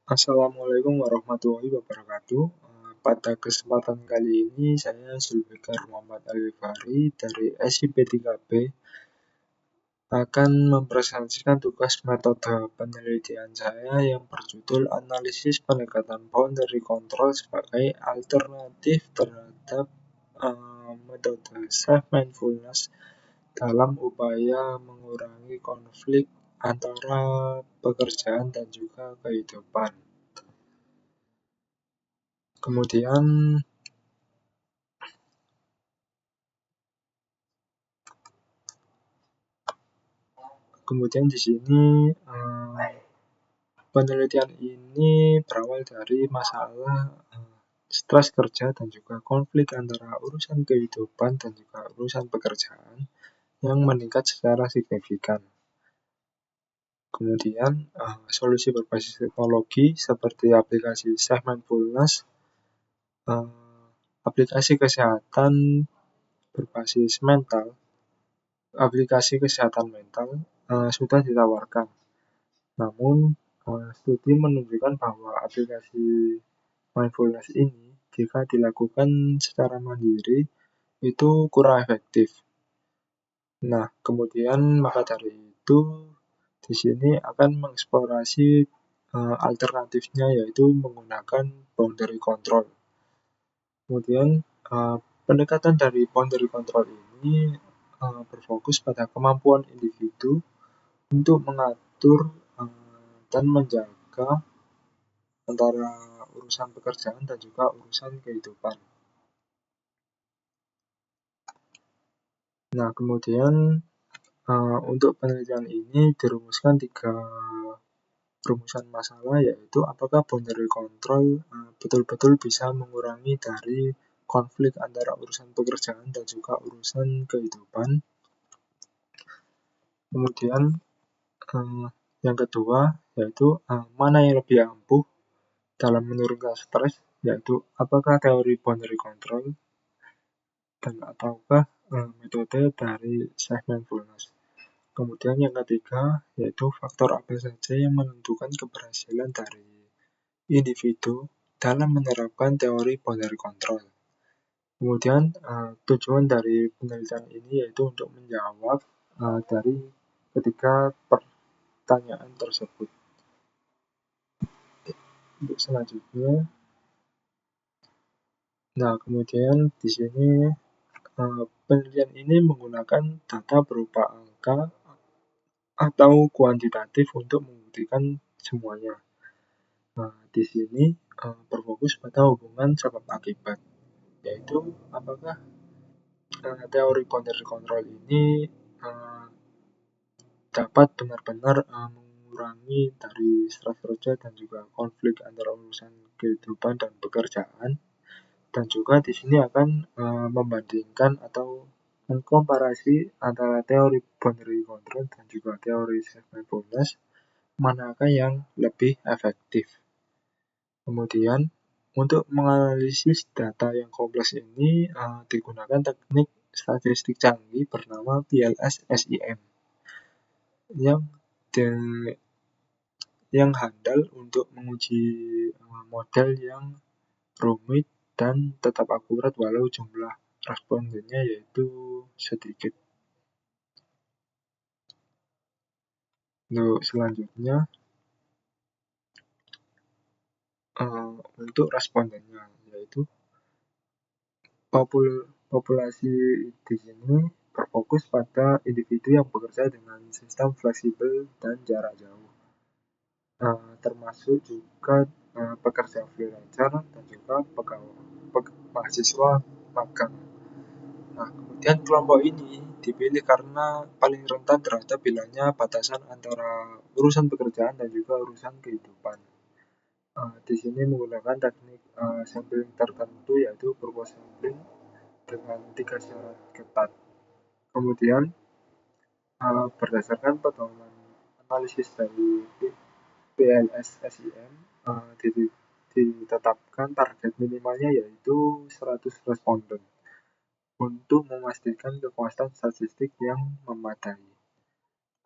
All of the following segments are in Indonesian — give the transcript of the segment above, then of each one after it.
Assalamualaikum warahmatullahi wabarakatuh. Pada kesempatan kali ini saya Zulfikar Muhammad Alifari dari SIP 3B akan mempresentasikan tugas metode penelitian saya yang berjudul analisis pendekatan boundary control sebagai alternatif terhadap metode self-mindfulness dalam upaya mengurangi konflik antara pekerjaan dan juga kehidupan. Kemudian di sini penelitian ini berawal dari masalah stres kerja dan juga konflik antara urusan kehidupan dan juga urusan pekerjaan yang meningkat secara signifikan. Kemudian solusi berbasis teknologi seperti aplikasi self-mindfulness, aplikasi kesehatan berbasis mental, aplikasi kesehatan mental sudah ditawarkan. Namun, studi menunjukkan bahwa aplikasi mindfulness ini jika dilakukan secara mandiri itu kurang efektif. Nah, kemudian maka dari itu di sini akan mengeksplorasi alternatifnya yaitu menggunakan boundary control. Kemudian pendekatan dari boundary control ini berfokus pada kemampuan individu untuk mengatur dan menjaga antara urusan pekerjaan dan juga urusan kehidupan. Nah, kemudian untuk penelitian ini dirumuskan 3 rumusan masalah, yaitu apakah boundary control betul-betul bisa mengurangi dari konflik antara urusan pekerjaan dan juga urusan kehidupan. Kemudian yang kedua yaitu mana yang lebih ampuh dalam menurunkan stres, yaitu apakah teori boundary control dan ataukah metode dari self-mindfulness. Kemudian yang ketiga yaitu faktor apa saja yang menentukan keberhasilan dari individu dalam menerapkan teori boundary control. Kemudian tujuan dari penelitian ini yaitu untuk menjawab dari ketiga pertanyaan tersebut. Untuk selanjutnya, kemudian di sini penelitian ini menggunakan data berupa angka atau kuantitatif untuk membuktikan semuanya. Di sini berfokus pada hubungan sebab akibat, yaitu apakah teori boundary control ini dapat benar-benar mengurangi dari stres kerja dan juga konflik antara urusan kehidupan dan pekerjaan. Dan juga di sini akan membandingkan atau mengkomparasi antara teori boundary control dan juga teori self-mindfulness, manakah yang lebih efektif. Kemudian untuk menganalisis data yang kompleks ini digunakan teknik statistik canggih bernama PLS-SIM yang handal untuk menguji model yang rumit dan tetap akurat walau jumlah respondennya yaitu sedikit. Untuk selanjutnya untuk respondennya yaitu populasi di sini berfokus pada individu yang bekerja dengan sistem fleksibel dan jarak jauh, termasuk juga pekerja freelancer dan juga mahasiswa magang. Kemudian kelompok ini dipilih karena paling rentan terhadap hilangnya batasan antara urusan pekerjaan dan juga urusan kehidupan. Di sini menggunakan teknik sampling tertentu yaitu purpose sampling dengan 3 syarat ketat. Kemudian berdasarkan pedoman analisis dari PLS-SIM ditetapkan target minimalnya yaitu 100 responden untuk memastikan kepuasan statistik yang memadai.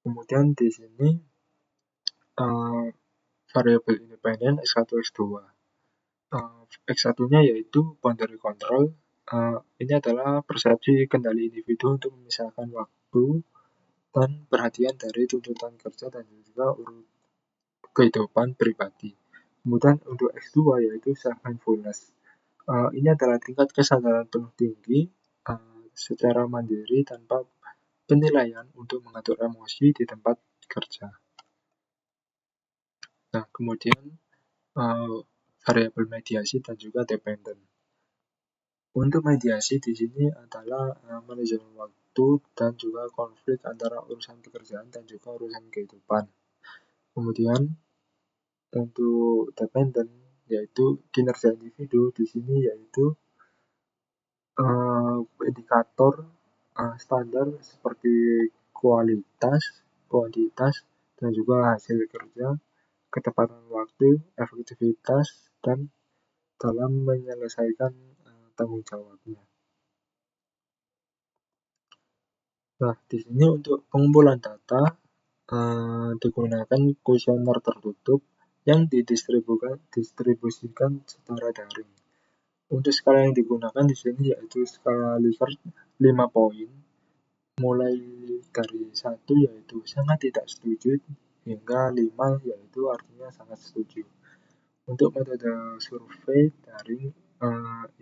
Kemudian di sini variabel independen X1, X2. X1-nya yaitu boundary control. Ini adalah persepsi kendali individu untuk memisahkan waktu dan perhatian dari tuntutan kerja dan juga kehidupan pribadi. Kemudian untuk X2 yaitu self-mindfulness. Ini adalah tingkat kesadaran penuh tinggi secara mandiri tanpa penilaian untuk mengatur emosi di tempat kerja. Nah, kemudian variabel mediasi dan juga dependent. Untuk mediasi di sini adalah manajemen waktu dan juga konflik antara urusan pekerjaan dan juga urusan kehidupan. Kemudian untuk dependent yaitu kinerja individu di sini yaitu indikator standar seperti kualitas, kuantitas, dan juga hasil kerja, ketepatan waktu, efektivitas, dan dalam menyelesaikan tanggung jawabnya. Nah, di sini untuk pengumpulan data digunakan kuesioner tertutup yang didistribusikan secara daring. Untuk skala yang digunakan di sini yaitu skala Likert 5 poin, mulai dari 1 yaitu sangat tidak setuju hingga 5 yaitu artinya sangat setuju. Untuk metode survei daring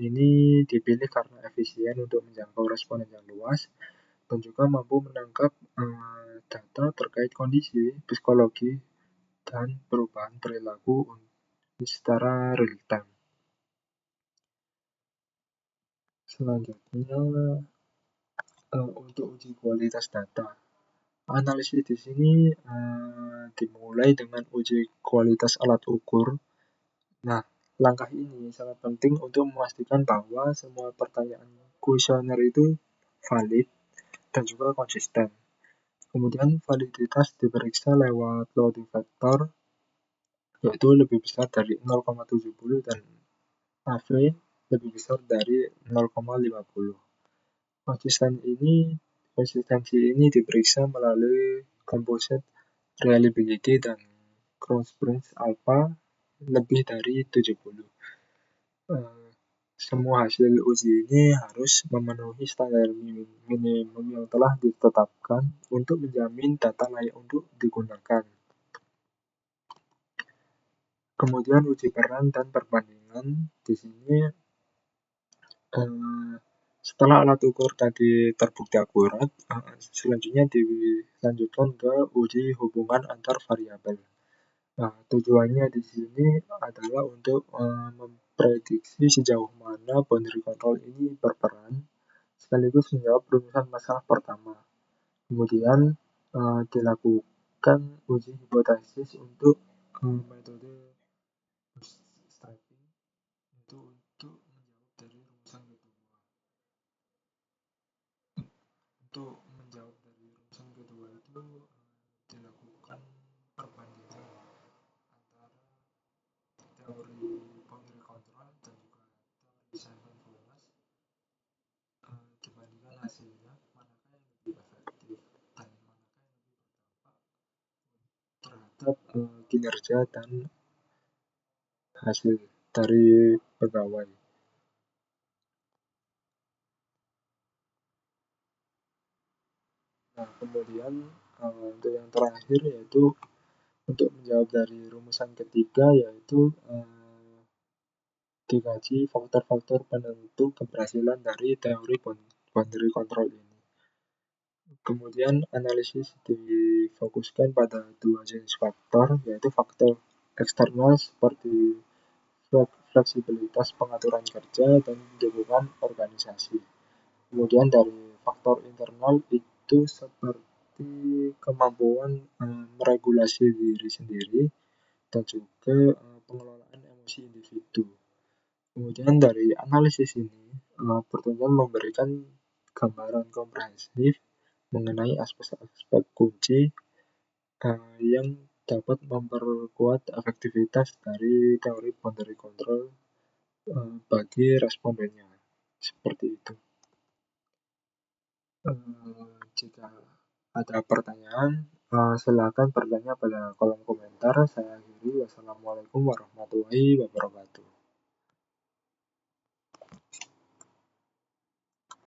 ini dipilih karena efisien untuk menjangkau responden yang luas dan juga mampu menangkap data terkait kondisi psikologi dan perubahan perilaku secara real time. Selanjutnya untuk uji kualitas data. Analisis di sini dimulai dengan uji kualitas alat ukur. Nah, langkah ini sangat penting untuk memastikan bahwa semua pertanyaan kuesioner itu valid dan juga konsisten. Kemudian validitas diperiksa lewat loading factor yaitu lebih besar dari 0,70 dan AV lebih besar dari 0,50. Konsistensi ini diperiksa melalui composite reliability dan cross-branch alpha lebih dari 70. Semua hasil uji ini harus memenuhi standar minimum yang telah ditetapkan untuk menjamin data layak untuk digunakan. Kemudian uji peran dan perbandingan di sini setelah alat ukur tadi terbukti akurat, selanjutnya dilanjutkan ke uji hubungan antar variabel. Nah, tujuannya di sini adalah untuk memprediksi sejauh mana boundary control ini berperan, sekaligus menjawab rumusan masalah pertama. Kemudian dilakukan uji hipotesis untuk metode bootstrapping untuk menjawab dari rumusan kedua. Untuk menjawab dari rumusan kedua itu dilakukan perbandingan antara teori boundary control dan juga teori self-mindfulness dibandingkan hasilnya manakah yang lebih efektif dan manakah yang lebih berdampak terhadap kinerja dan hasil dari pegawai. Nah, kemudian untuk yang terakhir yaitu untuk menjawab dari rumusan ketiga yaitu dikaji faktor-faktor penentu keberhasilan dari teori boundary control ini. Kemudian analisis difokuskan pada dua jenis faktor, yaitu faktor eksternal seperti fleksibilitas pengaturan kerja dan dukungan organisasi. Kemudian dari faktor internal itu seperti kemampuan meregulasi diri sendiri dan juga pengelolaan emosi individu. Kemudian dari analisis ini pertemuan memberikan gambaran komprehensif mengenai aspek-aspek kunci yang dapat memperkuat efektivitas dari teori boundary control bagi respondennya. Seperti itu. Jika ada pertanyaan, Silakan bertanya pada kolom komentar. Saya akhiri. Wassalamualaikum warahmatullahi wabarakatuh.